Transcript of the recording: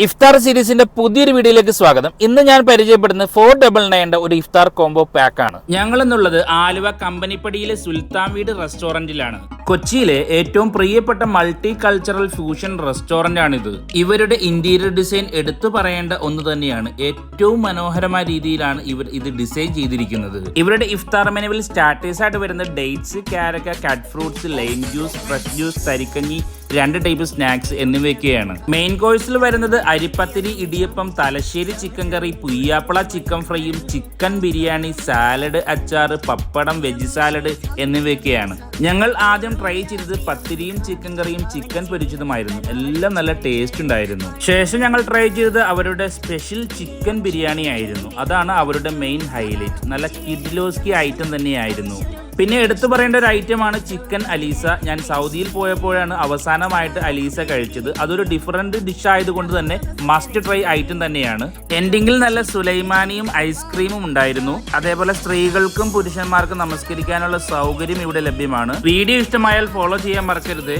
ഇഫ്താർ സീരീസിന്റെ പുതിയൊരു വീഡിയോയിലേക്ക് സ്വാഗതം. ഇന്ന് ഞാൻ പരിചയപ്പെടുന്നത് 499 ഒരു ഇഫ്താർ കോംബോ പാക്ക് ആണ്. ഞങ്ങൾ എന്നുള്ളത് ആലുവ കമ്പനിപ്പടിയിലെ സുൽത്താൻ വീട് റെസ്റ്റോറന്റിലാണ്. കൊച്ചിയിലെ ഏറ്റവും പ്രിയപ്പെട്ട മൾട്ടി കൾച്ചറൽ ഫ്യൂഷൻ റെസ്റ്റോറന്റ് ആണിത്. ഇവരുടെ ഇന്റീരിയർ ഡിസൈൻ എടുത്തു പറയേണ്ട ഒന്ന് തന്നെയാണ്. ഏറ്റവും മനോഹരമായ രീതിയിലാണ് ഇവർ ഇത് ഡിസൈൻ ചെയ്തിരിക്കുന്നത്. ഇവരുടെ ഇഫ്താർ മെനുവിൽ സ്റ്റാർട്ടേഴ്സ് ആയിട്ട് വരുന്ന ഡേറ്റ്സ്, കാരക്ക, cut fruits, lime juice, fresh juice, തരിക്കഞ്ഞി, 2 ടൈപ്പ് സ്നാക്സ് എന്നിവയൊക്കെയാണ്. മെയിൻ കോഴ്സിൽ വരുന്നത് അരിപ്പത്തിരി, ഇടിയപ്പം, തലശ്ശേരി ചിക്കൻ കറി, പുയ്യാപ്പള ചിക്കൻ ഫ്രൈയും, ചിക്കൻ ബിരിയാണി, സാലഡ്, അച്ചാർ, പപ്പടം, വെജ് സാലഡ് എന്നിവയൊക്കെയാണ്. ഞങ്ങൾ ആദ്യം ട്രൈ ചെയ്തത് പത്തിരിയും ചിക്കൻ കറിയും ചിക്കൻ പൊരിച്ചതുമായിരുന്നു. എല്ലാം നല്ല ടേസ്റ്റ് ഉണ്ടായിരുന്നു. ശേഷം ഞങ്ങൾ ട്രൈ ചെയ്തത് അവരുടെ സ്പെഷ്യൽ ചിക്കൻ ബിരിയാണി ആയിരുന്നു. അതാണ് അവരുടെ മെയിൻ ഹൈലൈറ്റ്. നല്ല കിഡിലോസ്കി ഐറ്റം തന്നെയായിരുന്നു. പിന്നെ എടുത്തു പറയേണ്ട ഒരു ഐറ്റമാണ് ചിക്കൻ അലീസ. ഞാൻ സൗദിയിൽ പോയപ്പോഴാണ് അവസാനമായിട്ട് അലീസ കഴിച്ചത്. അതൊരു ഡിഫറൻറ്റ് ഡിഷ് ആയതുകൊണ്ട് തന്നെ മസ്റ്റ് ട്രൈ ഐറ്റം തന്നെയാണ്. എൻഡിങ്ങിൽ നല്ല സുലൈമാനിയും ഐസ്ക്രീമും ഉണ്ടായിരുന്നു. അതേപോലെ സ്ത്രീകൾക്കും പുരുഷന്മാർക്കും നമസ്കരിക്കാനുള്ള സൗകര്യം ഇവിടെ ലഭ്യമാണ്. വീഡിയോ ഇഷ്ടമായാൽ ഫോളോ ചെയ്യാൻ മറക്കരുത്.